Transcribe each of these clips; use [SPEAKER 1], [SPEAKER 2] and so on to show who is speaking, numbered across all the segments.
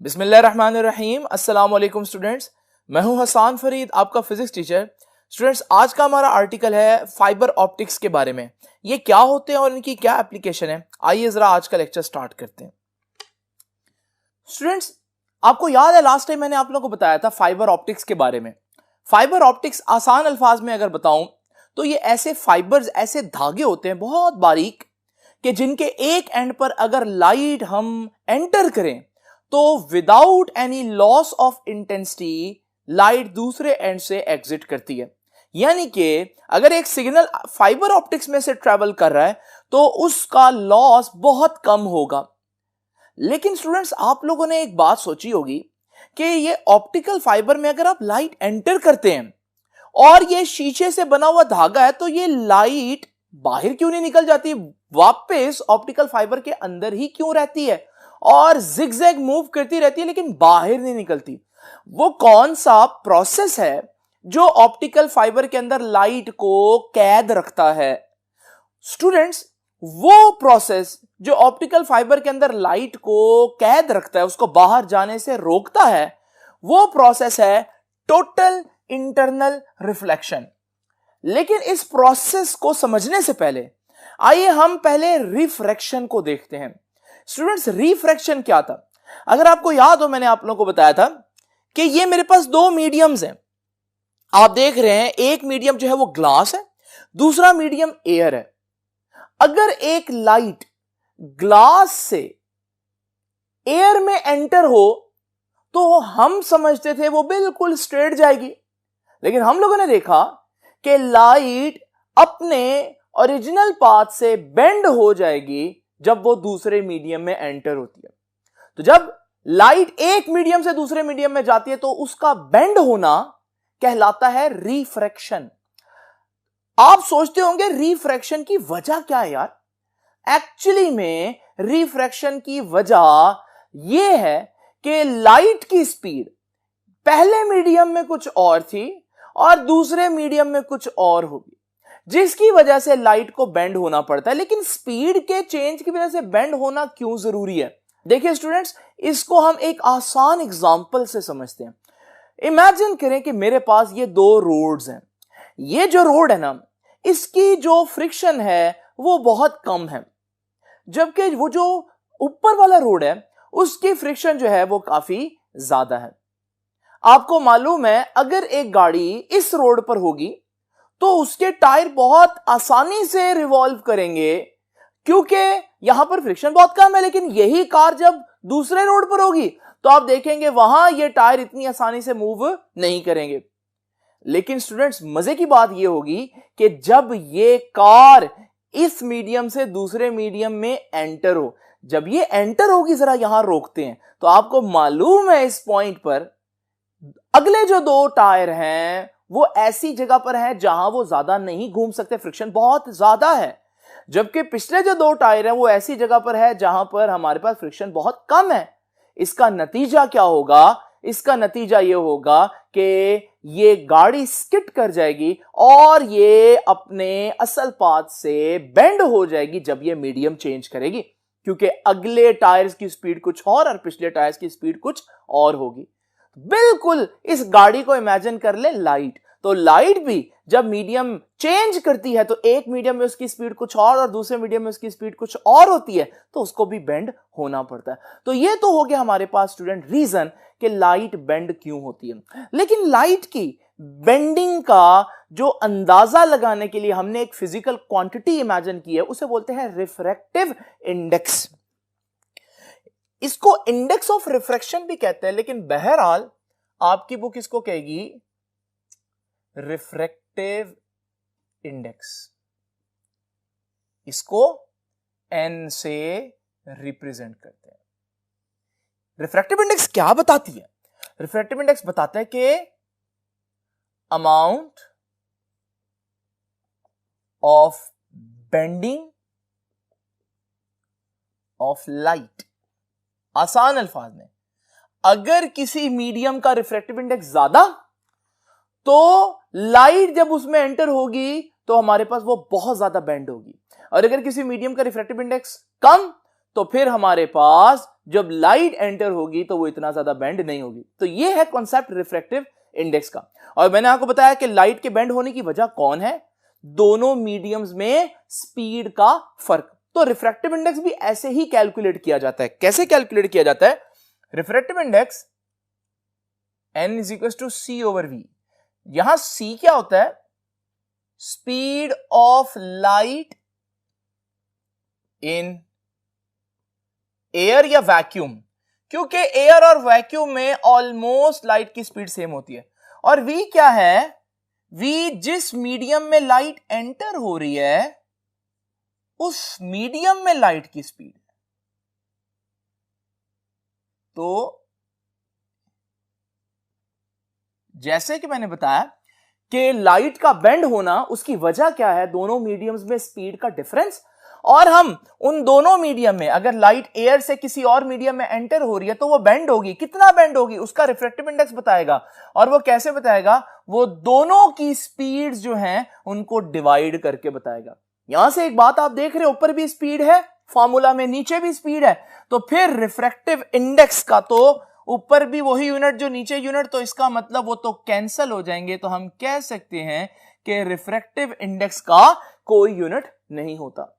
[SPEAKER 1] बिस्मिल्लाहिर्रहमानिर्रहीम। अस्सलाम वालेकुम स्टूडेंट्स, मैं हूं हसान फरीद, आपका फिजिक्स टीचर। स्टूडेंट्स, आज का हमारा आर्टिकल है फाइबर ऑप्टिक्स के बारे में। ये क्या होते हैं और इनकी क्या एप्लीकेशन है, आइए जरा आज का लेक्चर स्टार्ट करते हैं। स्टूडेंट्स, आपको याद है लास्ट टाइम मैंने आप लोगों को बताया था फाइबर ऑप्टिक्स के बारे में। फाइबर ऑप्टिक्स आसान अल्फाज में अगर बताऊं तो ये ऐसे फाइबर्स, ऐसे धागे होते हैं बहुत बारीक, कि जिनके एक एंड पर अगर लाइट हम एंटर करें तो without any loss of intensity light दूसरे एंड से एग्जिट करती है। यानी कि अगर एक सिग्नल फाइबर ऑप्टिक्स में से ट्रेवल कर रहा है तो उसका लॉस बहुत कम होगा। लेकिन स्टूडेंट्स, आप लोगों ने एक बात सोची होगी कि ये ऑप्टिकल फाइबर में अगर आप लाइट एंटर करते हैं और ये शीशे से बना हुआ धागा है तो ये लाइट बाहर क्यों नहीं निकल जाती, वापस ऑप्टिकल फाइबर के अंदर ही क्यों रहती है और जिगजैग मूव करती रहती है लेकिन बाहर नहीं निकलती? वो कौन सा प्रोसेस है जो ऑप्टिकल फाइबर के अंदर लाइट को कैद रखता है? स्टूडेंट्स, वो प्रोसेस जो ऑप्टिकल फाइबर के अंदर लाइट को कैद रखता है, उसको बाहर जाने से रोकता है, वो प्रोसेस है टोटल इंटरनल रिफ्लेक्शन। लेकिन इस प्रोसेस को समझने से पहले आइए हम पहले रिफ्रैक्शन को देखते हैं। स्टूडेंट्स, रिफ्रैक्शन क्या था? अगर आपको याद हो, मैंने आप लोगों को बताया था कि ये मेरे पास दो मीडियम्स हैं। आप देख रहे हैं, एक मीडियम जो है वो ग्लास है, दूसरा मीडियम एयर है। अगर एक लाइट ग्लास से एयर में एंटर हो तो हम समझते थे वो बिल्कुल स्ट्रेट जाएगी, लेकिन हम लोगों ने देखा कि लाइट अपने ओरिजिनल पाथ से बेंड हो जाएगी जब वो दूसरे मीडियम में एंटर होती है। तो जब लाइट एक मीडियम से दूसरे मीडियम में जाती है तो उसका बेंड होना कहलाता है रिफ्रैक्शन। आप सोचते होंगे रिफ्रैक्शन की वजह क्या है यार? एक्चुअली में रिफ्रैक्शन की वजह यह है कि लाइट की स्पीड पहले मीडियम में कुछ और थी और दूसरे मीडियम में कुछ और होगी, जिसकी वजह से लाइट को बेंड होना पड़ता है। लेकिन स्पीड के चेंज की वजह से बेंड होना क्यों जरूरी है? देखिए स्टूडेंट्स, इसको हम एक आसान एग्जांपल से समझते हैं। इमेजिन करें कि मेरे पास ये दो रोड्स हैं। ये जो रोड है ना, इसकी जो फ्रिक्शन है वो बहुत कम है, जबकि वो जो ऊपर वाला रोड है उसकी फ्रिक्शन जो है वो काफी ज्यादा है। आपको मालूम है, अगर एक गाड़ी इस रोड पर होगी तो उसके टायर बहुत आसानी से रिवॉल्व करेंगे क्योंकि यहां पर फ्रिक्शन बहुत कम है। लेकिन यही कार जब दूसरे रोड पर होगी तो आप देखेंगे वहां ये टायर इतनी आसानी से मूव नहीं करेंगे। लेकिन स्टूडेंट्स, मजे की बात यह होगी कि जब ये कार इस मीडियम से दूसरे मीडियम में एंटर हो, जब ये एंटर होगी, जरा यहां रोकते हैं, तो आपको मालूम है इस पॉइंट पर अगले जो दो टायर हैं वो ऐसी जगह पर हैं जहां वो ज्यादा नहीं घूम सकते, फ्रिक्शन बहुत ज्यादा है। जबकि पिछले जो दो टायर हैं वो ऐसी जगह पर है जहां पर हमारे पास फ्रिक्शन बहुत कम है। इसका नतीजा क्या होगा? इसका नतीजा ये होगा कि ये गाड़ी स्किड कर जाएगी और ये अपने असल पाथ से बेंड हो जाएगी जब ये मीडियम चेंज करेगी, क्योंकि अगले टायर्स की स्पीड कुछ और पिछले टायर्स की स्पीड कुछ और होगी। बिल्कुल इस गाड़ी को इमेजिन कर ले लाइट। तो लाइट भी जब मीडियम चेंज करती है तो एक मीडियम में उसकी स्पीड कुछ और दूसरे मीडियम में उसकी स्पीड कुछ और होती है, तो उसको भी बेंड होना पड़ता है। तो ये तो हो गया हमारे पास स्टूडेंट रीजन कि लाइट बेंड क्यों होती है। लेकिन लाइट की बेंडिंग का जो अंदाजा लगाने के लिए हमने एक फिजिकल क्वांटिटी इमेजिन की है, उसे बोलते हैं रिफ्रैक्टिव इंडेक्स। इसको इंडेक्स ऑफ रिफ्रैक्शन भी कहते हैं, लेकिन बहरहाल आपकी बुक इसको कहेगी रिफ्रैक्टिव इंडेक्स। इसको एन से रिप्रेजेंट करते हैं। रिफ्रैक्टिव इंडेक्स क्या बताती है? रिफ्रैक्टिव इंडेक्स बताता है कि amount of bending of light. आसान अल्फाज में, अगर किसी मीडियम का रिफ्रैक्टिव इंडेक्स ज्यादा तो लाइट जब उसमें एंटर होगी तो हमारे पास वो बहुत ज्यादा बेंड होगी, और अगर किसी मीडियम का रिफ्रैक्टिव इंडेक्स कम तो फिर हमारे पास जब लाइट एंटर होगी तो वो इतना ज्यादा बेंड नहीं होगी। तो ये है कॉन्सेप्ट रिफ्रैक्टिव इंडेक्स का। और मैंने आपको बताया कि लाइट के बेंड होने की वजह कौन है, दोनों मीडियम्स में स्पीड का फर्क। तो रिफ्रैक्टिव इंडेक्स भी ऐसे ही कैलकुलेट किया जाता है। कैसे कैलकुलेट किया जाता है? Refractive index n is equal to C over V. यहां c क्या होता है? Speed of light in air या वैक्यूम, क्योंकि एयर और वैक्यूम में ऑलमोस्ट लाइट की स्पीड सेम होती है। और v क्या है? v जिस मीडियम में लाइट एंटर हो रही है उस मीडियम में लाइट की स्पीड। तो जैसे कि मैंने बताया कि लाइट का बेंड होना, उसकी वजह क्या है? दोनों मीडियम्स में स्पीड का डिफरेंस। और हम उन दोनों मीडियम में, अगर लाइट एयर से किसी और मीडियम में एंटर हो रही है तो वो बेंड होगी। कितना बेंड होगी उसका रिफ्रैक्टिव इंडेक्स बताएगा। और वो कैसे बताएगा? वो दोनों की स्पीड्स जो हैं उनको डिवाइड करके बताएगा। यहां से एक बात आप देख रहे हो, ऊपर भी स्पीड है फॉर्मूला में, नीचे भी स्पीड है, तो फिर रिफ्रैक्टिव इंडेक्स का तो ऊपर भी वही यूनिट जो नीचे यूनिट, तो इसका मतलब वो तो कैंसल हो जाएंगे। तो हम कह सकते हैं कि रिफ्रैक्टिव इंडेक्स का कोई यूनिट नहीं होता।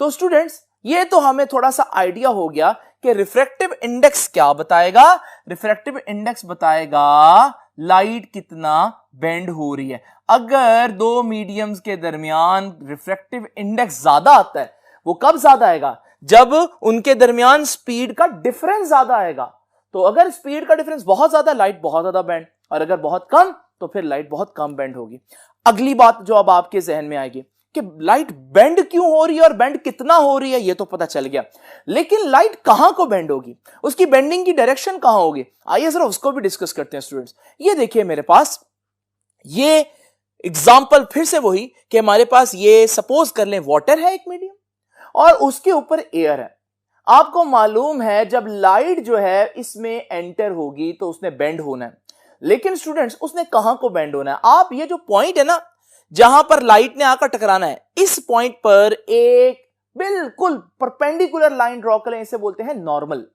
[SPEAKER 1] तो स्टूडेंट्स, ये तो हमें थोड़ा सा आइडिया हो गया कि रिफ्रैक्टिव इंडेक्स क्या बताएगा। रिफ्रैक्टिव इंडेक्स बताएगा लाइट कितना बेंड हो रही है। अगर दो मीडियम्स के दरमियान रिफ्रैक्टिव इंडेक्स ज्यादा आता है, वो कब ज्यादा आएगा? जब उनके दरमियान स्पीड का डिफरेंस ज्यादा आएगा। तो अगर स्पीड का डिफरेंस बहुत ज्यादा, लाइट बहुत ज्यादा बेंड, और अगर बहुत कम तो फिर लाइट बहुत कम बेंड होगी। अगली बात जो अब आपके जहन में आएगी कि लाइट बेंड क्यों हो रही है और बेंड कितना हो रही है, ये तो पता चल गया, लेकिन लाइट कहां को बेंड होगी, उसकी बेंडिंग की डायरेक्शन कहां होगी? आइए जरा उसको भी डिस्कस करते हैं स्टूडेंट्स। ये देखिए मेरे पास ये एग्जांपल फिर से वही कि हमारे पास ये सपोज कर लें वाटर है एक मीडियम और उसके ऊपर एयर है। आपको मालूम है जब लाइट जो है इसमें एंटर होगी तो उसने बेंड होना है, लेकिन स्टूडेंट्स उसने कहां को बेंड होना है? आप ये जो पॉइंट है ना जहां पर लाइट ने आकर टकराना है, इस पॉइंट पर एक बिल्कुल परपेंडिकुलर लाइन ड्रॉ करें, इसे बोलते हैं नॉर्मल।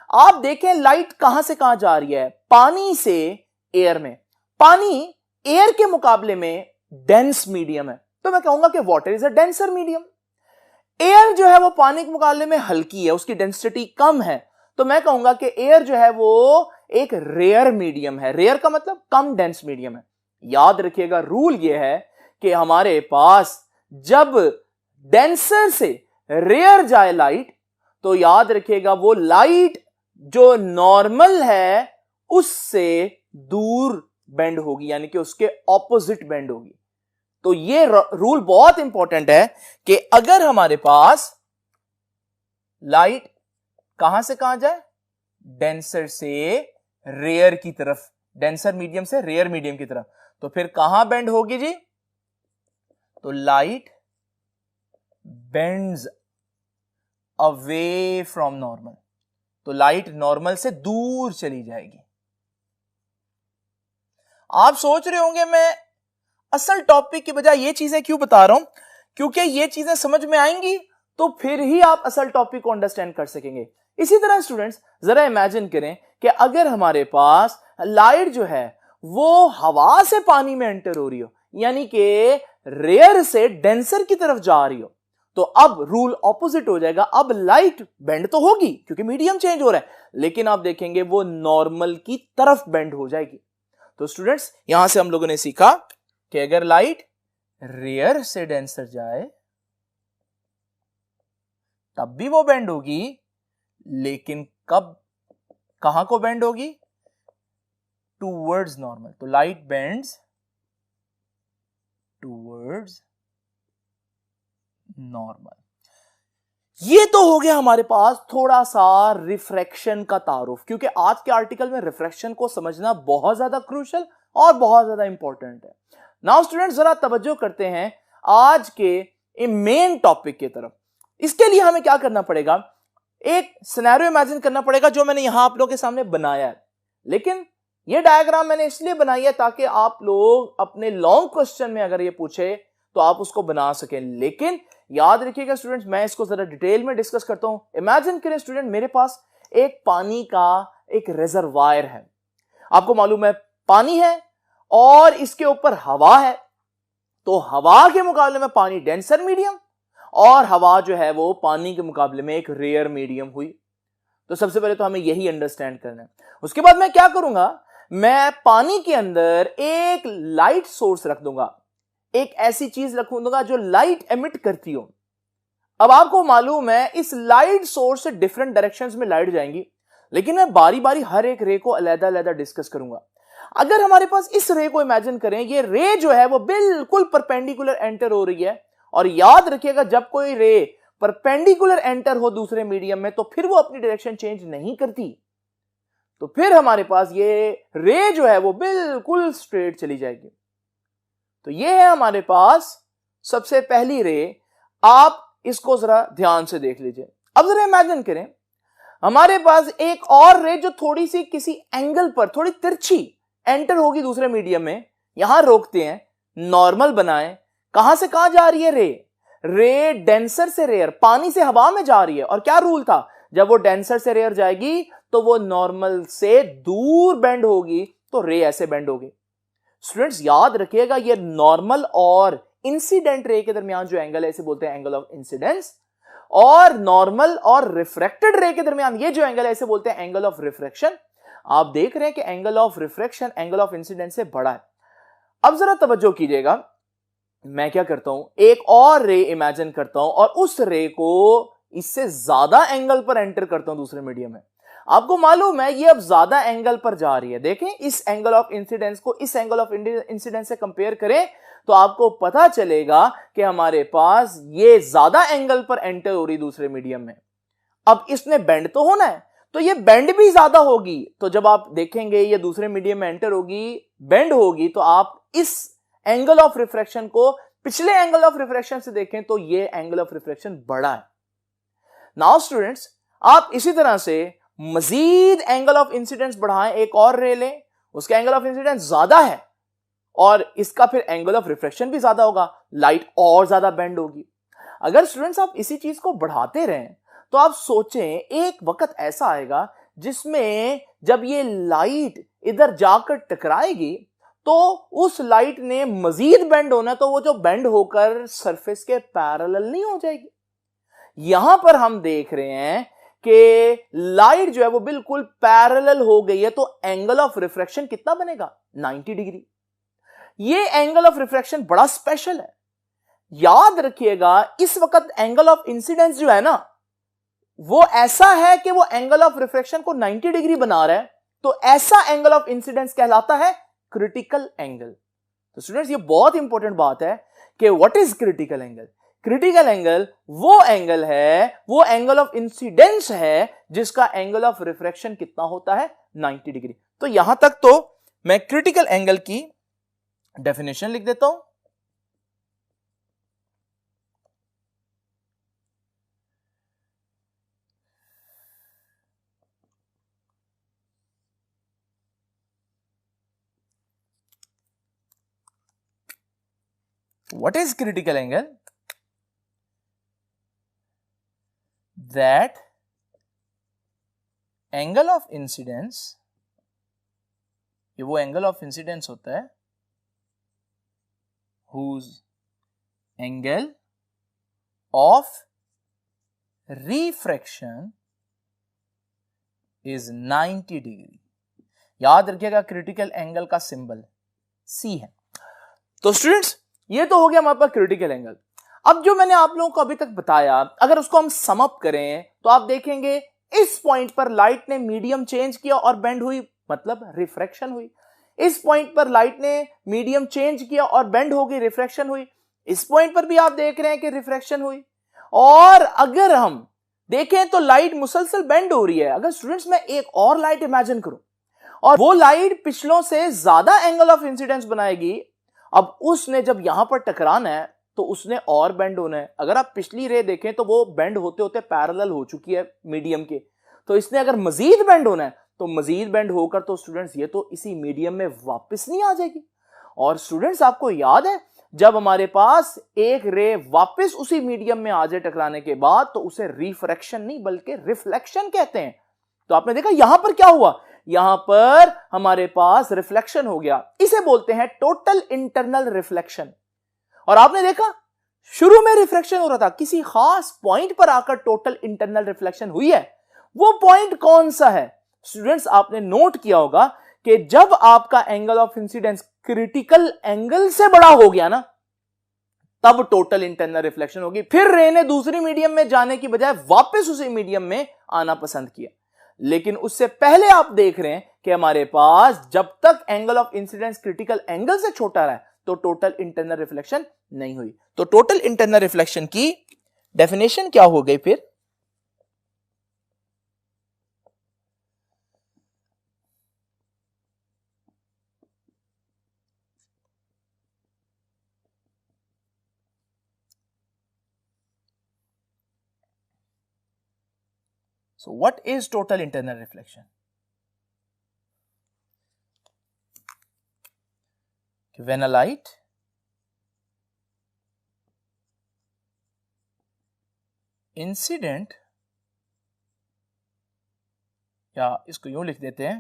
[SPEAKER 1] आप देखें लाइट कहां से कहां जा रही है? पानी से एयर में। पानी एयर के मुकाबले में डेंस मीडियम है, तो मैं कहूंगा कि water is a denser medium. Air जो है वो पानी के मुकाबले में हल्की है, उसकी डेंसिटी कम है, तो मैं कहूंगा कि एयर जो है वो एक रेयर मीडियम है। रेयर का मतलब कम डेंस मीडियम है। याद रखिएगा रूल ये है कि हमारे पास जब डेंसर से रेयर जाए लाइट, तो याद रखिएगा वो लाइट जो नॉर्मल है उससे दूर बेंड होगी, यानी कि उसके ऑपोजिट बेंड होगी। तो ये रूल बहुत इंपॉर्टेंट है कि अगर हमारे पास लाइट कहां से कहां जाए? डेंसर से रेयर की तरफ, डेंसर मीडियम से रेयर मीडियम की तरफ, तो फिर कहां बेंड होगी जी? तो light bends away from normal, तो लाइट नॉर्मल से दूर चली जाएगी। आप सोच रहे होंगे मैं असल टॉपिक की बजाय ये चीजें क्यों बता रहा हूं? क्योंकि ये चीजें समझ में आएंगी तो फिर ही आप असल टॉपिक को अंडरस्टैंड कर सकेंगे। इसी तरह स्टूडेंट्स जरा इमेजिन करें कि अगर हमारे पास लाइट जो है वो हवा से पानी में एंटर हो रही हो, यानी कि रेयर से डेंसर की तरफ जा रही हो, तो अब रूल ऑपोजिट हो जाएगा। अब लाइट बेंड तो होगी क्योंकि मीडियम चेंज हो रहा है, लेकिन आप देखेंगे वो नॉर्मल की तरफ बेंड हो जाएगी। तो स्टूडेंट्स यहां से हम लोगों ने सीखा कि अगर लाइट रेयर से डेंसर जाए तब भी वो बेंड होगी, लेकिन कब, कहां को बेंड होगी? Towards normal. तो लाइट बेंड्स टूवर्ड्स नॉर्मल। ये तो हो गया हमारे पास थोड़ा सा रिफ्रैक्शन का तारुफ, क्योंकि आज के आर्टिकल में रिफ्रैक्शन को समझना बहुत ज्यादा क्रूशियल और बहुत ज्यादा इंपॉर्टेंट है। नाउ स्टूडेंट्स जरा तवज्जो करते हैं आज के मेन टॉपिक की तरफ। इसके लिए हमें क्या करना पड़ेगा? एक सिनेरियो इमेजिन करना पड़ेगा जो मैंने यहां आप लोगों के सामने बनाया है, लेकिन ये डायग्राम मैंने इसलिए बनाई है ताकि आप लोग अपने लॉन्ग क्वेश्चन में अगर ये पूछे तो आप उसको बना सकें। लेकिन याद रखिएगा स्टूडेंट्स, मैं इसको जरा डिटेल में डिस्कस करता हूं। इमेजिन करें स्टूडेंट, मेरे पास एक पानी का एक रिजर्वायर है। आपको मालूम है पानी है और इसके ऊपर हवा है, तो हवा के मुकाबले में पानी डेंसर मीडियम और हवा जो है वो पानी के मुकाबले में एक रेयर मीडियम हुई। तो सबसे पहले तो हमें यही अंडरस्टैंड करना है। उसके बाद मैं क्या करूंगा, मैं पानी के अंदर एक लाइट सोर्स रख दूंगा, एक ऐसी चीज रख दूंगा जो लाइट एमिट करती हो। अब आपको मालूम है इस लाइट सोर्स से डिफरेंट डायरेक्शंस में लाइट जाएंगी, लेकिन मैं बारी बारी हर एक रे को अलग अलग डिस्कस करूंगा। अगर हमारे पास इस रे को इमेजिन करें, ये रे जो है वो बिल्कुल परपेंडिकुलर एंटर हो रही है, और याद रखिएगा जब कोई रे परपेंडिकुलर एंटर हो दूसरे मीडियम में तो फिर वो अपनी डायरेक्शन चेंज नहीं करती, तो फिर हमारे पास ये रे जो है वो बिल्कुल स्ट्रेट चली जाएगी। तो ये है हमारे पास सबसे पहली रे। आप इसको जरा ध्यान से देख लीजिए। अब जरा इमेजिन करें हमारे पास एक और रे जो थोड़ी सी किसी एंगल पर थोड़ी तिरछी एंटर होगी दूसरे मीडियम में। यहां रोकते हैं, नॉर्मल बनाएं। कहां से कहां जा रही है रे डेंसर से रेयर, पानी से हवा में जा रही है। और क्या रूल था, जब वो डेंसर से रेयर जाएगी तो वो नॉर्मल से दूर बेंड होगी, तो रे ऐसे बेंड होगी। स्टूडेंट्स याद रखिएगा ये नॉर्मल और इंसिडेंट रे के दरमियान जो एंगल है इसे बोलते हैं एंगल ऑफ इंसिडेंस, और नॉर्मल और रिफ्रैक्टेड रे के दरमियान ये जो एंगल है इसे बोलते हैं एंगल ऑफ रिफ्रैक्शन। आप देख रहे हैं कि angle of refraction angle of incidence से बड़ा है। अब जरा तवज्जो कीजिएगा, मैं क्या करता हूं, एक और रे इमेजिन करता हूं और उस रे को इससे ज्यादा एंगल पर एंटर करता हूं दूसरे मीडियम में। आपको मालूम है ये अब ज्यादा एंगल पर जा रही है। देखें इस एंगल ऑफ इंसिडेंस को इस एंगल ऑफ इंसिडेंस से कंपेयर करें तो आपको पता चलेगा कि हमारे पास ये ज्यादा एंगल पर एंटर हो रही दूसरे मीडियम में। अब इसने बेंड तो होना है, तो ये बेंड भी ज्यादा होगी। तो जब आप देखेंगे ये दूसरे मीडियम में एंटर होगी, बेंड होगी, तो आप इस एंगल ऑफ रिफ्रैक्शन को पिछले एंगल ऑफ रिफ्रैक्शन से देखें तो ये एंगल ऑफ रिफ्रैक्शन बड़ा है। नाउ स्टूडेंट्स, आप इसी तरह से मजीद एंगल ऑफ इंसिडेंस बढ़ाएं, एक और रे लें, उसका एंगल ऑफ इंसिडेंस ज्यादा है और इसका फिर एंगल ऑफ रिफ्रैक्शन भी ज्यादा होगा, लाइट और ज्यादा बेंड होगी। अगर स्टूडेंट्स आप इसी चीज को बढ़ाते रहें तो आप सोचें एक वक्त ऐसा आएगा जिसमें जब ये लाइट इधर जाकर टकराएगी तो उस लाइट ने मजीद बेंड होना है, तो वो जो बेंड होकर सरफेस के पैरेलल नहीं हो जाएगी। यहां पर हम देख रहे हैं कि लाइट जो है वो बिल्कुल पैरेलल हो गई है, तो एंगल ऑफ रिफ्रैक्शन कितना बनेगा, 90 डिग्री। ये एंगल ऑफ रिफ्रैक्शन बड़ा स्पेशल है। याद रखिएगा इस वक्त एंगल ऑफ इंसिडेंस जो है ना वो ऐसा है कि वो एंगल ऑफ रिफ्रैक्शन को 90 डिग्री बना रहा है, तो ऐसा एंगल ऑफ इंसिडेंस कहलाता है क्रिटिकल एंगल। तो स्टूडेंट्स ये बहुत इंपॉर्टेंट बात है कि what is critical angle. Critical angle वो एंगल है, वो एंगल ऑफ इंसिडेंस है जिसका एंगल ऑफ रिफ्रैक्शन कितना होता है, 90 डिग्री। तो यहां तक तो मैं क्रिटिकल एंगल की डेफिनेशन लिख देता हूं। What is critical angle? That angle of incidence, ये वो एंगल ऑफ इंसिडेंस होता है whose angle of refraction is 90 degree. याद रखिएगा क्रिटिकल एंगल का सिंबल C है। तो स्टूडेंट्स ये तो हो गया हमारे पास क्रिटिकल एंगल। अब जो मैंने आप लोगों को अभी तक बताया अगर उसको हम सम अप करें तो आप देखेंगे इस पॉइंट पर लाइट ने मीडियम चेंज किया और बेंड हुई, मतलब रिफ्रैक्शन हुई। इस पॉइंट पर लाइट ने मीडियम चेंज किया और बेंड हो गई, रिफ्रैक्शन हुई। इस पॉइंट पर भी आप देख रहे हैं कि रिफ्रैक्शन हुई। और अगर हम देखें तो लाइट मुसलसल बेंड हो रही है। अगर स्टूडेंट्स मैं एक और लाइट इमेजिन करूं और वो लाइट पिछलों से ज्यादा एंगल ऑफ इंसिडेंस बनाएगी, अब उसने जब यहां पर टकराना है तो उसने और बेंड होना है। अगर आप पिछली रे देखें तो वो बेंड होते होते पैरेलल हो चुकी है मीडियम के, तो इसने अगर मजीद बेंड होना है तो मजीद बेंड होकर तो स्टूडेंट्स ये तो इसी मीडियम में वापस नहीं आ जाएगी। और स्टूडेंट्स आपको याद है जब हमारे पास एक रे वापस उसी मीडियम में आ जाए टकराने के बाद, तो उसे रिफ्रैक्शन नहीं बल्कि रिफ्लेक्शन कहते हैं। तो आपने देखा यहां पर क्या हुआ, यहां पर हमारे पास रिफ्लेक्शन हो गया, इसे बोलते हैं टोटल इंटरनल रिफ्लेक्शन। और आपने देखा शुरू में रिफ्लेक्शन हो रहा था, किसी खास पॉइंट पर आकर टोटल इंटरनल रिफ्लेक्शन हुई है। वो पॉइंट कौन सा है? स्टूडेंट्स, आपने नोट किया होगा कि जब आपका angle of incidence critical angle से बड़ा हो गया ना, तब टोटल इंटरनल रिफ्लेक्शन होगी। फिर रे ने दूसरी मीडियम में जाने की बजाय वापस उसी मीडियम में आना पसंद किया। लेकिन उससे पहले आप देख रहे हैं कि हमारे पास जब तक angle of incidence critical angle से छोटा रहा तो टोटल इंटरनल रिफ्लेक्शन नहीं हुई। तो टोटल इंटरनल रिफ्लेक्शन की डेफिनेशन क्या हो गई फिर? So what is total internal reflection? When a light incident, या इसको यूं लिख देते हैं,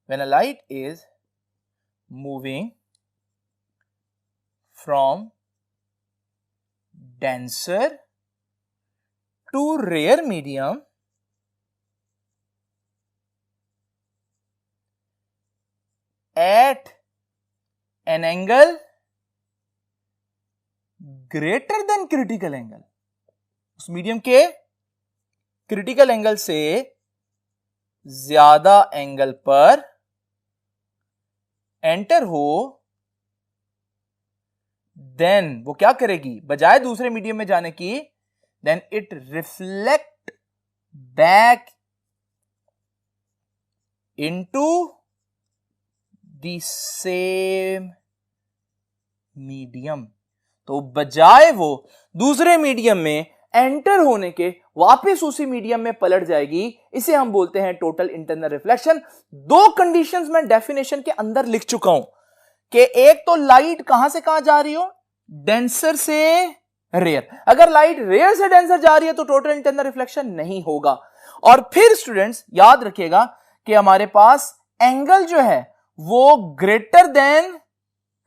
[SPEAKER 1] when a light is moving from denser to rare medium at an angle greater than critical angle, उस मीडियम के क्रिटिकल एंगल से ज्यादा एंगल पर एंटर हो, देन वो क्या करेगी, बजाय दूसरे मीडियम में जाने की, then it reflect back into the same medium। तो बजाय वो दूसरे मीडियम में एंटर होने के वापस उसी मीडियम में पलट जाएगी। इसे हम बोलते हैं टोटल इंटरनल रिफ्लेक्शन। दो कंडीशंस मैं डेफिनेशन के अंदर लिख चुका हूं कि एक तो लाइट कहां से कहां जा रही हो, डेंसर से रेयर। अगर लाइट रेयर से डेंसर जा रही है तो टोटल इंटरनल रिफ्लेक्शन नहीं होगा। और फिर स्टूडेंट्स याद रखिएगा कि हमारे पास एंगल जो है वो ग्रेटर देन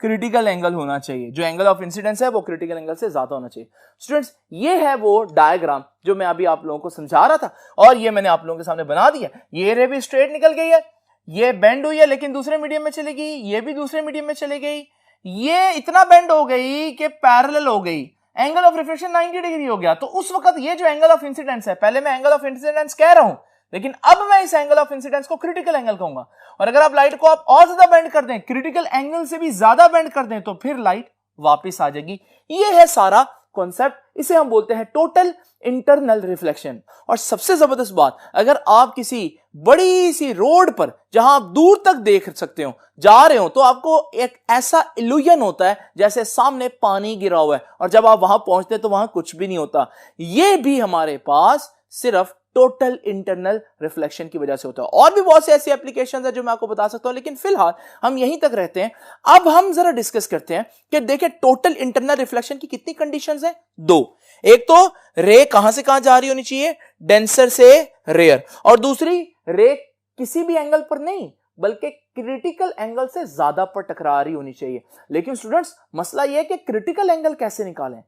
[SPEAKER 1] क्रिटिकल एंगल होना चाहिए। जो एंगल ऑफ इंसिडेंस है वो क्रिटिकल एंगल से ज्यादा होना चाहिए। स्टूडेंट्स, ये है वो डायग्राम जो मैं अभी आप लोगों को समझा रहा था, और ये मैंने आप लोगों के सामने बना दिया। ये रे भी स्ट्रेट निकल गई है, ये बेंड हुई है लेकिन दूसरे मीडियम में चली गई, ये भी दूसरे मीडियम में चली गई, ये इतना बेंड हो गई कि पैरेलल हो गई, एंगल ऑफ रिफ्लेक्शन 90 डिग्री हो गया। तो उस वक्त ये जो एंगल ऑफ इंसिडेंस है, पहले मैं एंगल ऑफ इंसिडेंस कह रहा हूं, लेकिन अब मैं इस एंगल ऑफ इंसिडेंस को क्रिटिकल एंगल कहूंगा। और अगर आप लाइट को आप और ज्यादा बेंड कर दें, क्रिटिकल एंगल से भी ज्यादा बेंड कर दें, तो फिर लाइट वापस आ जाएगी। ये है सारा कॉन्सेप्ट, इसे हम बोलते हैं टोटल इंटरनल रिफ्लेक्शन। और सबसे जबरदस्त बात, अगर आप किसी बड़ी सी रोड पर जहां आप दूर तक देख सकते हो जा रहे हो, तो आपको एक ऐसा इल्यूजन होता है जैसे सामने पानी गिरा हुआ है, और जब आप वहां पहुंचते तो वहां कुछ भी नहीं होता। ये भी हमारे पास सिर्फ टोटल इंटरनल रिफ्लेक्शन की वजह से होता है। और भी बहुत सी ऐसी एप्लीकेशंस है जो मैं आपको बता सकता हूं, लेकिन फिलहाल हम यहीं तक रहते हैं। अब हम जरा डिस्कस करते हैं कि देखिए टोटल इंटरनल रिफ्लेक्शन की कितनी कंडीशंस हैं। दो, एक तो रे कहां से कहां जा रही होनी चाहिए, डेंसर से रेयर, और दूसरी रे किसी भी एंगल पर नहीं बल्कि क्रिटिकल एंगल से ज्यादा पर टकरा रही होनी चाहिए। लेकिन स्टूडेंट्स, मसला यह है कि क्रिटिकल एंगल कैसे निकालें।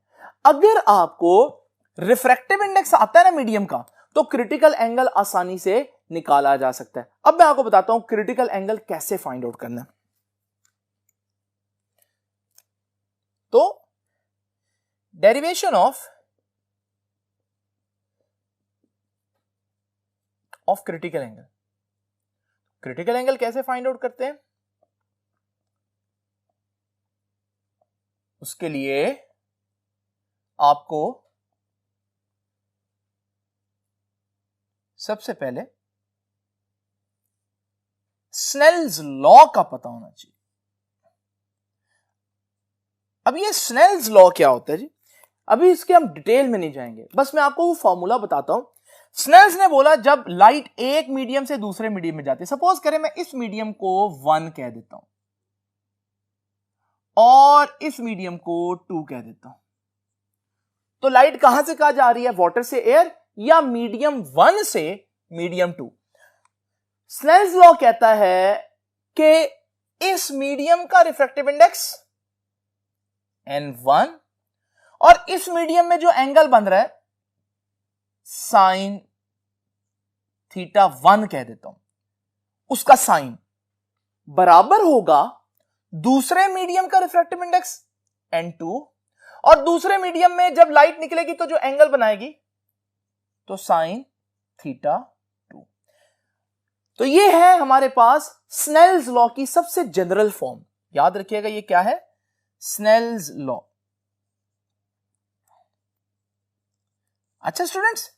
[SPEAKER 1] अगर आपको रिफ्रैक्टिव इंडेक्स आता है ना मीडियम का, तो क्रिटिकल एंगल आसानी से निकाला जा सकता है। अब मैं आपको बताता हूं क्रिटिकल एंगल कैसे फाइंड आउट करना है। तो derivation of critical angle, critical angle कैसे फाइंड आउट करते हैं, उसके लिए आपको सबसे पहले स्नेल्स लॉ का पता होना चाहिए। अब ये स्नेल्स लॉ क्या होता है जी, अभी इसके हम डिटेल में नहीं जाएंगे, बस मैं आपको वो फॉर्मूला बताता हूं। स्नेल्स ने बोला जब लाइट एक मीडियम से दूसरे मीडियम में जाती है, सपोज करें मैं इस मीडियम को 1 कह देता हूं, और इस मीडियम को 2 कह देता हूं। तो लाइट कहां से कहां जा रही है, वाटर से एयर या मीडियम 1 से मीडियम 2। स्नेल्स लॉ कहता है कि इस मीडियम का रिफ्रैक्टिव इंडेक्स n1 और इस मीडियम में जो एंगल बन रहा है साइन थीटा 1 कह देता हूं, उसका साइन बराबर होगा दूसरे मीडियम का रिफ्रैक्टिव इंडेक्स n2 और दूसरे मीडियम में जब लाइट निकलेगी तो जो एंगल बनाएगी तो साइन थीटा 2। तो ये है हमारे पास स्नेल्स लॉ की सबसे जनरल फॉर्म। याद रखिएगा ये क्या है, स्नेल्स लॉ। अच्छा स्टूडेंट्स,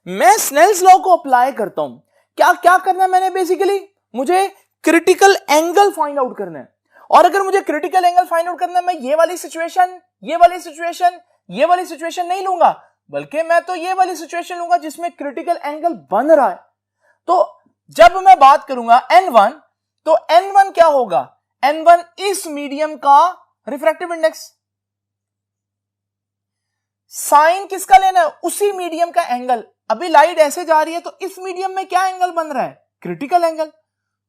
[SPEAKER 1] मैं स्नेल्स लॉ को अप्लाई करता हूं। क्या क्या करना है मैंने, बेसिकली मुझे क्रिटिकल एंगल फाइंड आउट करना है। और अगर मुझे क्रिटिकल एंगल फाइंड आउट करना है, मैं ये वाली सिचुएशन, ये वाली सिचुएशन, ये वाली सिचुएशन नहीं लूंगा, बल्कि मैं तो ये वाली सिचुएशन लूंगा जिसमें क्रिटिकल एंगल बन रहा है। तो जब मैं बात करूंगा n1, तो n1 क्या होगा, n1 इस मीडियम का रिफ्रैक्टिव इंडेक्स। साइन किसका लेना है, उसी मीडियम का एंगल। अभी लाइट ऐसे जा रही है तो इस मीडियम में क्या एंगल बन रहा है, क्रिटिकल एंगल।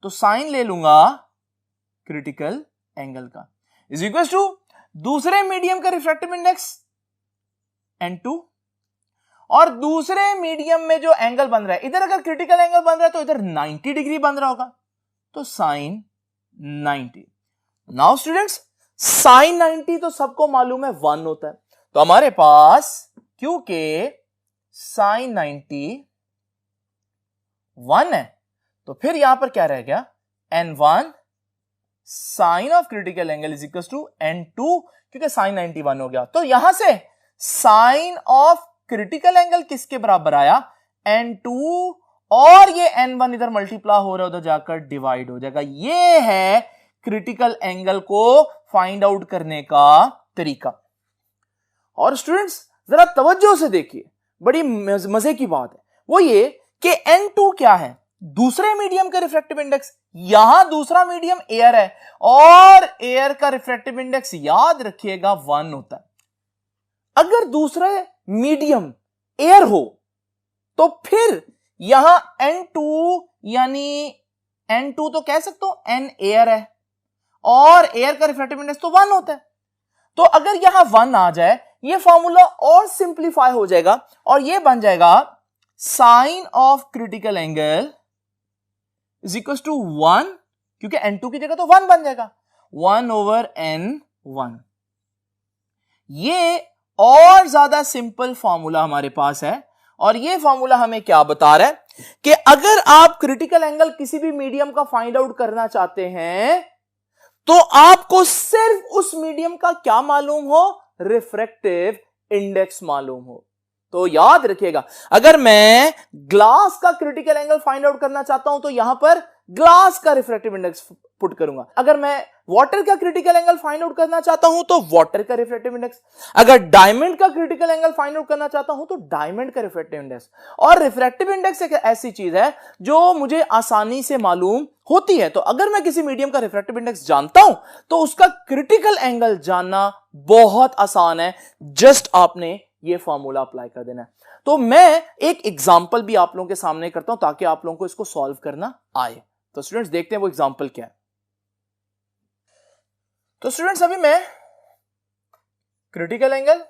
[SPEAKER 1] तो साइन ले लूंगा क्रिटिकल एंगल का, इज इक्वल टू दूसरे मीडियम का रिफ्रैक्टिव इंडेक्स n2 और दूसरे मीडियम में जो एंगल बन रहा है, इधर अगर क्रिटिकल एंगल बन रहा है तो इधर 90 डिग्री बन रहा होगा, तो साइन 90। नाउ स्टूडेंट्स, साइन 90 तो सबको मालूम है 1 होता है। तो हमारे पास क्योंकि साइन 90 1 है, तो फिर यहां पर क्या रह गया, n1 sine of critical angle is equal to n2, क्योंकि साइन 90 1 हो गया। तो यहां से साइन ऑफ क्रिटिकल एंगल किसके बराबर आया, n2, और ये n1 इधर मल्टीप्लाई हो रहा है, उधर जाकर डिवाइड हो जाएगा। ये है क्रिटिकल एंगल को फाइंड आउट करने का तरीका। और स्टूडेंट्स जरा तवज्जो से देखिए, बड़ी मजे की बात है, वो ये कि n2 क्या है, दूसरे मीडियम का रिफ्रैक्टिव इंडेक्स। यहां दूसरा मीडियम एयर है और एयर का रिफ्रैक्टिव इंडेक्स याद रखिएगा 1 होता है। अगर दूसरा मीडियम एयर हो तो फिर यहां n2 यानी n2 तो कह सकते हो n एयर है और एयर का रिफ्रैक्टिव इंडेक्स तो 1 होता है। तो अगर यहां 1 आ जाए, ये फॉर्मूला और सिंप्लीफाई हो जाएगा और ये बन जाएगा sine of critical angle is equal to 1, क्योंकि n2 की जगह तो 1 बन जाएगा, 1/n1। ये और ज्यादा सिंपल फॉर्मूला हमारे पास है और ये फॉर्मूला हमें क्या बता रहा है कि अगर आप क्रिटिकल एंगल किसी भी मीडियम का फाइंड आउट करना चाहते हैं तो आपको सिर्फ उस मीडियम का क्या मालूम हो, रिफ्रैक्टिव इंडेक्स मालूम हो। तो याद रखिएगा, अगर मैं ग्लास का क्रिटिकल एंगल फाइंड आउट करना चाहता हूं तो यहां पर ग्लास का रिफ्रैक्टिव इंडेक्स पुट करूंगा। अगर मैं वाटर का क्रिटिकल एंगल फाइंड आउट करना चाहता हूं तो वाटर का रिफ्रैक्टिव इंडेक्स। अगर डायमंड का क्रिटिकल एंगल फाइंड आउट करना चाहता हूं तो डायमंड का रिफ्रैक्टिव इंडेक्स। और रिफ्रैक्टिव इंडेक्स एक ऐसी चीज है जो मुझे आसानी से मालूम होती है। तो अगर मैं किसी मीडियम का रिफ्रैक्टिव इंडेक्स जानता हूं तो उसका क्रिटिकल एंगल जानना बहुत आसान है, जस्ट आपने ये फॉर्मूला अप्लाई कर देना है। तो मैं एक एग्जांपल भी आप लोगों के सामने करता हूं ताकि आप लोगों को इसको सॉल्व करना आए। तो स्टूडेंट्स देखते हैं वो एग्जांपल क्या है। तो स्टूडेंट्स अभी मैं क्रिटिकल एंगल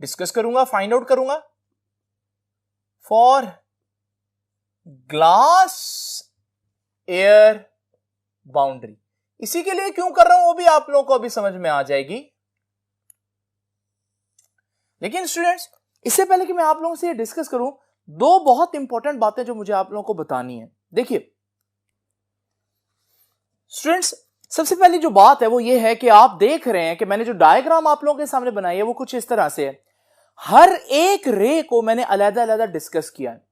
[SPEAKER 1] डिस्कस करूंगा, फाइंड आउट करूंगा फॉर ग्लास एयर बाउंड्री। इसी के लिए क्यों कर रहा हूं वो भी आप लोगों को अभी समझ में आ जाएगी। लेकिन स्टूडेंट्स इससे पहले कि मैं आप लोगों से ये डिस्कस करूं, दो बहुत इंपॉर्टेंट बातें जो मुझे आप लोगों को बतानी है। देखिए स्टूडेंट्स, सबसे पहली जो बात है वो ये है कि आप देख रहे हैं कि मैंने जो डायग्राम आप लोगों के सामने बनाई है वो कुछ इस तरह से है। हर एक रे को मैंने अलग-अलग डिस्कस किया है,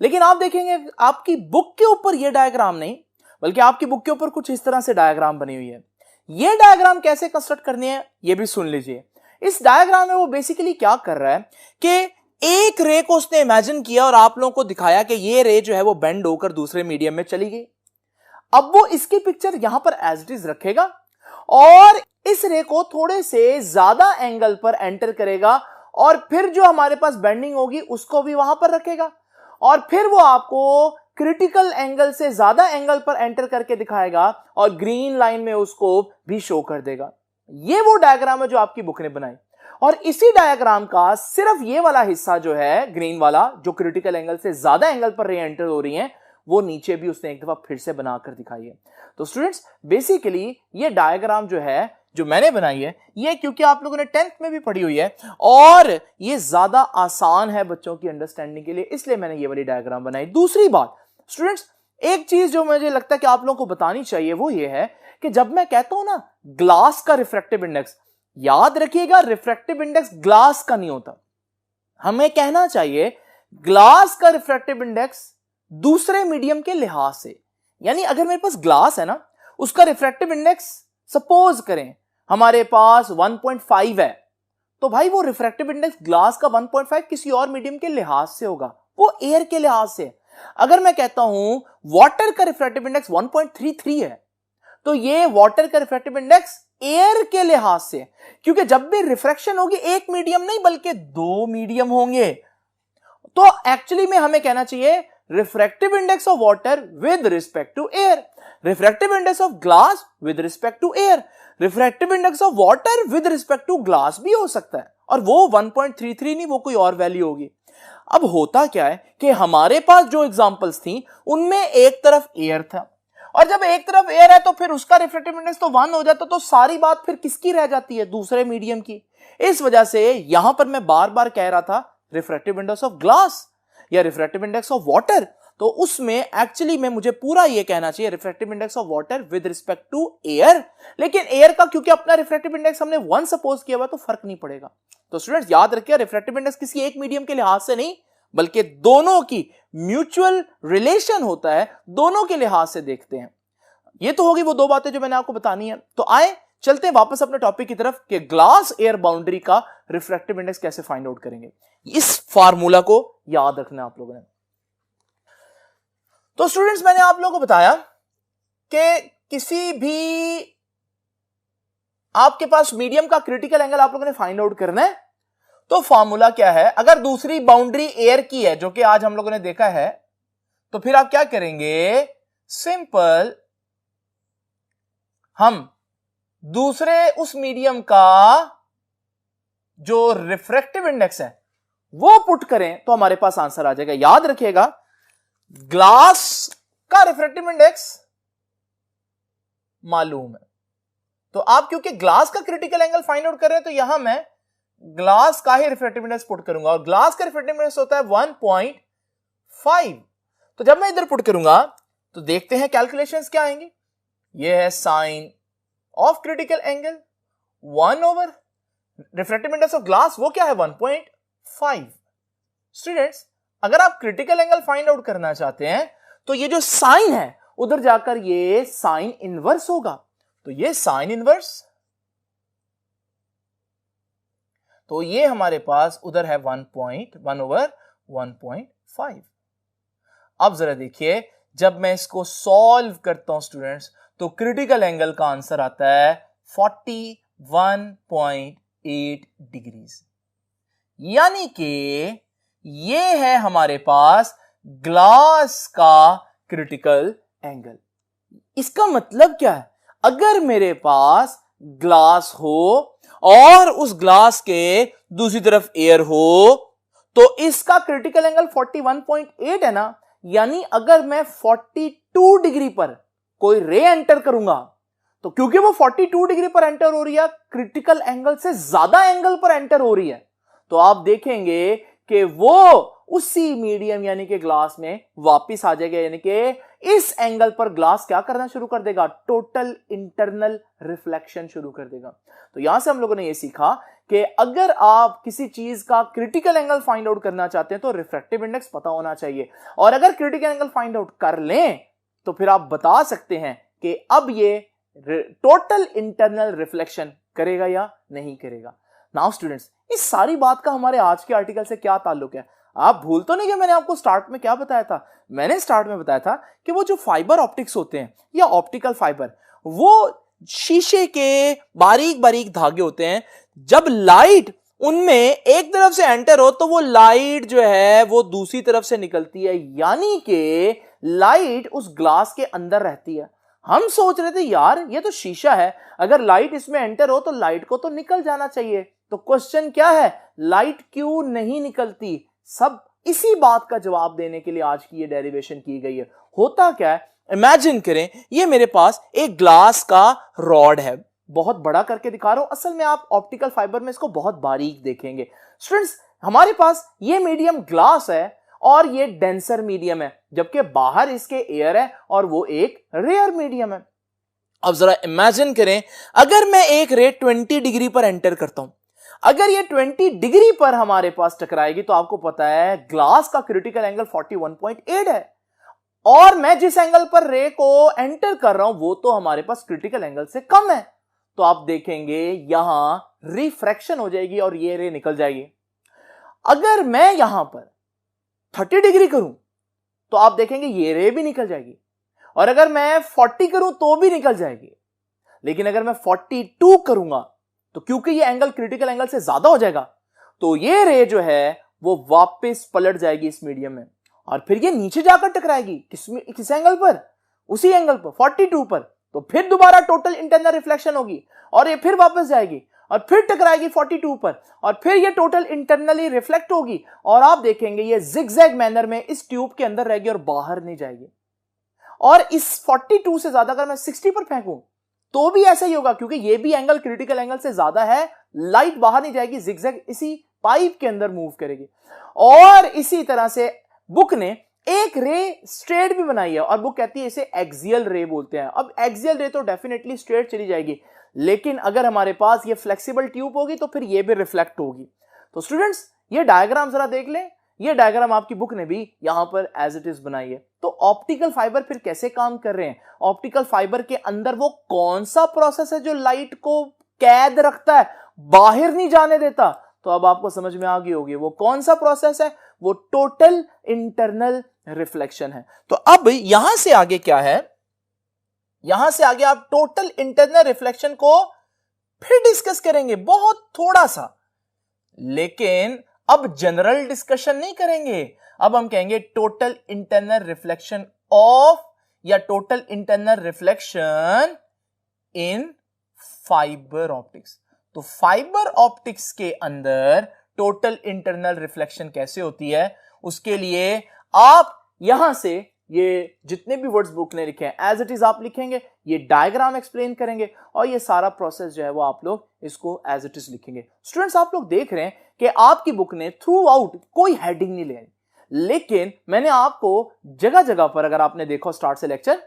[SPEAKER 1] लेकिन आप देखेंगे आपकी बुक के ऊपर ये डायग्राम नहीं, बल्कि आपकी बुक के ऊपर कुछ इस तरह से डायग्राम बनी हुई है। ये डायग्राम कैसे कंस्ट्रक्ट करनी है ये भी सुन लीजिए। इस डायग्राम में वो बेसिकली क्या कर रहा है कि एक रे को उसने इमेजिन किया और आप लोगों को दिखाया कि ये रे जो है वो बेंड होकर दूसरे मीडियम में चली गई। अब वो इसकी पिक्चर यहां पर एज इट इज रखेगा और इस रे को थोड़े से ज्यादा एंगल पर एंटर करेगा और फिर जो हमारे पास बेंडिंग होगी उसको भी वहां पर रखेगा और फिर वो आपको क्रिटिकल एंगल से ज्यादा एंगल पर एंटर करके दिखाएगा और ग्रीन लाइन में उसको भी शो कर देगा। ये वो डायग्राम है जो आपकी बुक ने बनाई और इसी डायग्राम का सिर्फ ये वाला हिस्सा जो है ग्रीन वाला, जो क्रिटिकल एंगल से ज्यादा एंगल पर रे एंटर हो रही है, वो नीचे भी उसने एक दफा फिर से बनाकर दिखाई है। तो स्टूडेंट्स बेसिकली ये डायग्राम जो है जो मैंने बनाई है ये क्योंकि आप लोगों ने 10th में भी पढ़ी हुई है और ये ज्यादा आसान है बच्चों की अंडरस्टैंडिंग के लिए, इसलिए मैंने ये वाली डायग्राम बनाई। दूसरी बात स्टूडेंट्स, एक चीज जो मुझे लगता है कि आप लोगों को बतानी चाहिए वो ये है कि जब मैं कहता हूं ना ग्लास का रिफ्रैक्टिव इंडेक्स, याद रखिएगा रिफ्रैक्टिव इंडेक्स ग्लास का नहीं होता, हमें कहना चाहिए ग्लास का रिफ्रैक्टिव इंडेक्स दूसरे मीडियम के लिहाज से। यानी अगर मेरे पास ग्लास है ना, उसका रिफ्रैक्टिव इंडेक्स सपोज करें हमारे पास 1.5 है, तो भाई वो रिफ्रैक्टिव इंडेक्स ग्लास का 1.5 किसी और मीडियम के लिहाज से होगा, वो एयर के लिहाज से। अगर मैं कहता हूं वाटर का रिफ्रैक्टिव इंडेक्स 1.33 है, तो ये वाटर का रिफ्रैक्टिव इंडेक्स एयर के लिहाज से, क्योंकि जब भी रिफ्रैक्शन होगी एक मीडियम नहीं बल्कि दो मीडियम होंगे। तो एक्चुअली में हमें कहना चाहिए refractive index of water with respect to air, refractive index of glass with respect to air, refractive index of water with respect to glass भी हो सकता है और वो 1.33 नहीं, वो कोई और वैल्यू होगी। अब होता क्या है कि हमारे पास जो एग्जांपल्स थी उनमें एक तरफ एयर था और जब एक तरफ एयर है तो फिर उसका रिफ्रैक्टिव इंडेक्स तो 1 हो जाता, तो सारी बात फिर किसकी रह जाती है, दूसरे मीडियम की। इस वजह से यहां पर मैं बार बार कह रहा था रिफ्रैक्टिव इंडेक्स ऑफ ग्लास या रिफ्रैक्टिव इंडेक्स ऑफ वाटर, तो उसमें एक्चुअली में मुझे पूरा ये कहना चाहिए refractive index of water with respect to air, लेकिन एयर का क्योंकि अपना रिफ्रैक्टिव इंडेक्स हमने 1 सपोज किया हुआ तो फर्क नहीं पड़ेगा। तो स्टूडेंट्स याद रखिए रिफ्रैक्टिव इंडेक्स किसी एक मीडियम के लिहाज से नहीं बल्कि दोनों की म्यूचुअल रिलेशन होता है, दोनों के लिहाज से देखते हैं। ये तो होगी वो दो बातें जो मैंने आपको बतानी है। तो आए चलते हैं वापस अपने टॉपिक की तरफ कि ग्लास एयर बाउंड्री का रिफ्रैक्टिव इंडेक्स कैसे फाइंड आउट करेंगे। इस फार्मूला को याद रखना आप लोगों ने। तो स्टूडेंट्स मैंने आप लोगों को बताया कि किसी भी आपके पास मीडियम का क्रिटिकल एंगल आप लोगों ने फाइंड आउट करना है, तो फार्मूला क्या है, अगर दूसरी बाउंड्री एयर की है जो कि आज हम लोगों ने देखा है, तो फिर आप क्या करेंगे, सिंपल हम दूसरे उस मीडियम का जो रिफ्रैक्टिव इंडेक्स है वो पुट करें तो हमारे पास आंसर आ जाएगा। याद रखिएगा ग्लास का रिफ्रैक्टिव इंडेक्स मालूम है, तो आप क्योंकि ग्लास का क्रिटिकल एंगल फाइंड आउट कर रहे हैं तो यहां मैं ग्लास का ही रिफ्रैक्टिव इंडेक्स पुट करूंगा और ग्लास का रिफ्रैक्टिव इंडेक्स होता है 1.5। तो जब मैं इधर पुट करूंगा तो देखते हैं कैलकुलेशंस क्या आएंगे। ये है sine of critical angle 1 over refractive index of glass, वो क्या है 1.5। स्टूडेंट्स अगर आप क्रिटिकल एंगल फाइंड आउट करना चाहते हैं तो ये जो साइन है उधर जाकर ये साइन इनवर्स होगा, तो ये साइन इनवर्स, तो ये हमारे पास उधर है 1.1 ओवर 1.5। अब जरा देखिए जब मैं इसको सॉल्व करता हूं स्टूडेंट्स तो क्रिटिकल एंगल का आंसर आता है 41.8 डिग्रीज, यानी कि ये है हमारे पास ग्लास का क्रिटिकल एंगल। इसका मतलब क्या है, अगर मेरे पास ग्लास हो और उस ग्लास के दूसरी तरफ एयर हो तो इसका क्रिटिकल एंगल 41.8 है ना, यानी अगर मैं 42 डिग्री पर कोई रे एंटर करूंगा तो क्योंकि वो 42 डिग्री पर एंटर हो रही है, क्रिटिकल एंगल से ज्यादा एंगल पर एंटर हो रही है, तो आप देखेंगे कि वो उसी मीडियम यानी कि ग्लास में वापस आ जाएगा, यानी कि इस एंगल पर ग्लास क्या करना शुरू कर देगा, टोटल इंटरनल रिफ्लेक्शन शुरू कर देगा। तो यहां से हम लोगों ने यह सीखा कि अगर आप किसी चीज का क्रिटिकल एंगल फाइंड आउट करना चाहते हैं तो रिफ्रैक्टिव इंडेक्स पता होना चाहिए, और अगर क्रिटिकल एंगल फाइंड आउट कर लें तो फिर आप बता सकते हैं कि अब ये टोटल इंटरनल रिफ्लेक्शन करेगा या नहीं करेगा। नाउ स्टूडेंट्स इस सारी बात का हमारे आज के आर्टिकल से क्या ताल्लुक है, आप भूल तो नहीं गए मैंने आपको स्टार्ट में क्या बताया था? मैंने स्टार्ट में बताया था कि वो जो फाइबर ऑप्टिक्स होते हैं या ऑप्टिकल फाइबर, वो शीशे के बारीक बारीक धागे होते हैं। जब लाइट उनमें एक तरफ से एंटर हो तो वो लाइट जो है वो दूसरी तरफ से निकलती है, यानी कि लाइट उस ग्लास के अंदर रहती है। हम सोच रहे थे यार ये तो शीशा है, अगर लाइट इसमें एंटर हो तो लाइट को तो निकल जाना चाहिए। तो क्वेश्चन क्या है, लाइट क्यों नहीं निकलती? सब इसी बात का जवाब देने के लिए आज की ये डेरिवेशन की गई है। होता क्या है, इमेजिन करें ये मेरे पास एक ग्लास का रॉड है, बहुत बड़ा करके दिखा रहा हूं, असल में आप ऑप्टिकल फाइबर में इसको बहुत बारीक देखेंगे। स्टूडेंट्स हमारे पास ये मीडियम ग्लास है और ये डेंसर मीडियम है, जबकि बाहर इसके एयर है और वो एक रेयर मीडियम है। अब जरा इमेजिन करें अगर मैं एक रे 20 डिग्री पर एंटर करता हूं, अगर ये 20 डिग्री पर हमारे पास टकराएगी तो आपको पता है ग्लास का क्रिटिकल एंगल 41.8 है, और मैं जिस एंगल पर रे को एंटर कर रहा हूं वो तो हमारे पास क्रिटिकल एंगल से कम है। तो आप देखेंगे यहां रिफ्रैक्शन हो जाएगी और ये रे निकल जाएगी। अगर मैं यहां पर 30 डिग्री करूं तो आप देखेंगे ये रे भी निकल जाएगी, और अगर मैं 40 करूं तो भी निकल जाएगी। लेकिन अगर मैं 42 करूंगा तो क्योंकि ये एंगल क्रिटिकल एंगल से ज्यादा हो जाएगा तो ये रे जो है वो वापस पलट जाएगी इस मीडियम में, और फिर ये नीचे जाकर टकराएगी किस एंगल पर? उसी एंगल पर 42 पर। तो फिर दोबारा टोटल इंटरनल रिफ्लेक्शन होगी और ये फिर वापस जाएगी और फिर टकराएगी 42 पर, और फिर ये टोटल इंटरनली रिफ्लेक्ट होगी और आप देखेंगे ये जिगजैग मैनर में इस ट्यूब के अंदर रहेगी और बाहर नहीं जाएगी। और इस 42 से ज्यादा अगर मैं 60 पर फेंकूं तो भी ऐसा ही होगा, क्योंकि ये भी एंगल क्रिटिकल एंगल से ज्यादा है, लाइट बाहर नहीं जाएगी, जिगजैग इसी पाइप के अंदर मूव करेगी। और इसी तरह से बुक ने एक रे स्ट्रेट भी बनाई है और बुक कहती है इसे एक्सियल रे बोलते हैं। अब एक्सियल रे तो डेफिनेटली स्ट्रेट चली जाएगी, लेकिन अगर हमारे पास ये फ्लेक्सिबल ट्यूब होगी तो फिर ये भी रिफ्लेक्ट होगी। तो स्टूडेंट्स ये डायग्राम जरा देख लें, ये डायग्राम आपकी बुक ने भी यहां पर एज इट इज बनाई है। तो ऑप्टिकल फाइबर फिर कैसे काम कर रहे हैं, ऑप्टिकल फाइबर के अंदर वो कौन सा प्रोसेस है जो लाइट को कैद रखता है, बाहर नहीं जाने देता? तो अब आपको समझ में आ गई होगी वो कौन सा प्रोसेस है, वो टोटल इंटरनल रिफ्लेक्शन है। तो अब यहां से आगे क्या है, यहां से आगे आप टोटल इंटरनल रिफ्लेक्शन को फिर डिस्कस करेंगे बहुत थोड़ा सा, लेकिन अब जनरल डिस्कशन नहीं करेंगे। अब हम कहेंगे टोटल इंटरनल रिफ्लेक्शन ऑफ या total internal reflection in fibre optics. तो फाइबर ऑप्टिक्स के अंदर टोटल इंटरनल रिफ्लेक्शन कैसे होती है, उसके लिए आप यहां से ये जितने भी वर्ड्स बुक ने लिखे हैं एज इट इज आप लिखेंगे, ये डायग्राम एक्सप्लेन करेंगे और ये सारा प्रोसेस जो है वो आप लोग इसको एज इट इज लिखेंगे। स्टूडेंट्स आप लोग देख रहे हैं कि आपकी बुक ने थ्रू आउट कोई हेडिंग नहीं ली, लेकिन मैंने आपको जगह जगह पर, अगर आपने देखो स्टार्ट से लेक्चर,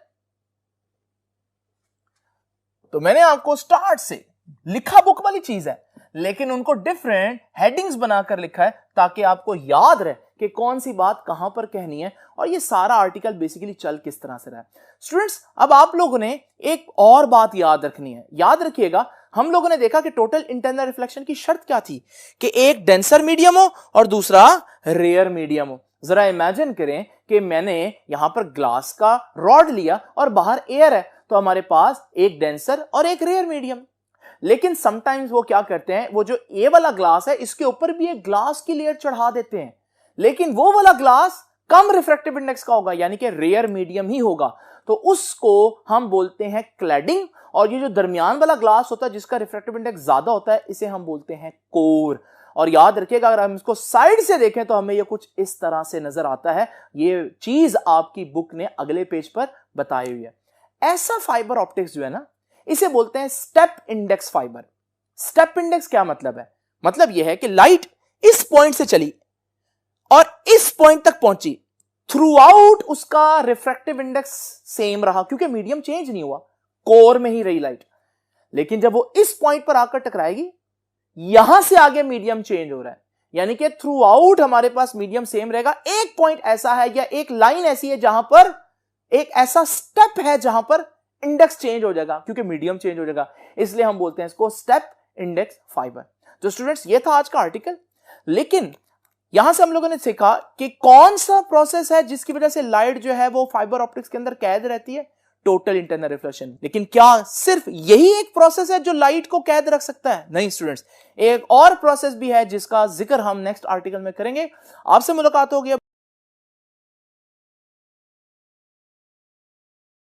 [SPEAKER 1] तो मैंने आपको स्टार्ट से लिखा बुक वाली चीज है, लेकिन उनको डिफरेंट हेडिंग्स बनाकर लिखा है ताकि आपको याद रहे कि कौन सी बात कहां पर कहनी है और ये सारा आर्टिकल बेसिकली चल किस तरह से रहा है। स्टूडेंट्स अब आप लोगों ने एक और बात याद रखनी है, याद रखिएगा हम लोगों ने देखा कि टोटल इंटरनल रिफ्लेक्शन की शर्त क्या थी कि एक डेंसर मीडियम हो और दूसरा रेयर मीडियम हो। जरा इमेजिन करें कि मैंने यहां पर ग्लास का रॉड लिया और बाहर एयर है, तो हमारे पास एक डेंसर और एक रेयर मीडियम। लेकिन समटाइम्स वो क्या करते हैं, वो जो ए वाला ग्लास है इसके ऊपर भी एक ग्लास की लेयर चढ़ा देते हैं, लेकिन वो वाला ग्लास कम रिफ्रैक्टिव इंडेक्स का होगा, यानी कि रेयर मीडियम ही होगा, तो उसको हम बोलते हैं क्लैडिंग। और ये जो दरमियान वाला ग्लास होता है जिसका रिफ्रैक्टिव इंडेक्स ज्यादा होता है इसे हम बोलते हैं कोर। और याद रखिएगा अगर हम इसको साइड से देखें तो हमें ये कुछ इस तरह से नजर आता है। ये चीज आपकी बुक ने अगले पेज पर बताई हुई है। ऐसा फाइबर ऑप्टिक्स जो है ना इसे बोलते हैं step index fibre. Step index क्या मतलब है, मतलब यह है कि लाइट इस पॉइंट से चली और इस पॉइंट तक पहुंची, थ्रू आउट उसका रिफ्रैक्टिव इंडेक्स सेम रहा क्योंकि मीडियम चेंज नहीं हुआ, कोर में ही रही लाइट। लेकिन जब वो इस पॉइंट पर आकर टकराएगी, यहां से आगे मीडियम चेंज हो रहा है, यानी कि थ्रू आउट हमारे पास मीडियम सेम रहेगा। एक पॉइंट ऐसा है या एक लाइन ऐसी है जहां पर एक ऐसा स्टेप है जहां पर इंडेक्स चेंज हो जाएगा क्योंकि मीडियम चेंज हो जाएगा, इसलिए हम बोलते हैं इसको स्टेप इंडेक्स फाइबर। तो स्टूडेंट्स ये था आज का आर्टिकल, लेकिन यहां से हम लोगों ने सीखा कि कौन सा प्रोसेस है जिसकी वजह से लाइट जो है वो फाइबर ऑप्टिक्स के अंदर कैद रहती है, टोटल इंटरनल रिफ्लेक्शन। लेकिन क्या सिर्फ यही एक प्रोसेस है जो लाइट को कैद रख सकता है? नहीं स्टूडेंट्स, एक और प्रोसेस भी है जिसका जिक्र हम नेक्स्ट आर्टिकल में करेंगे। आपसे मुलाकात होगी।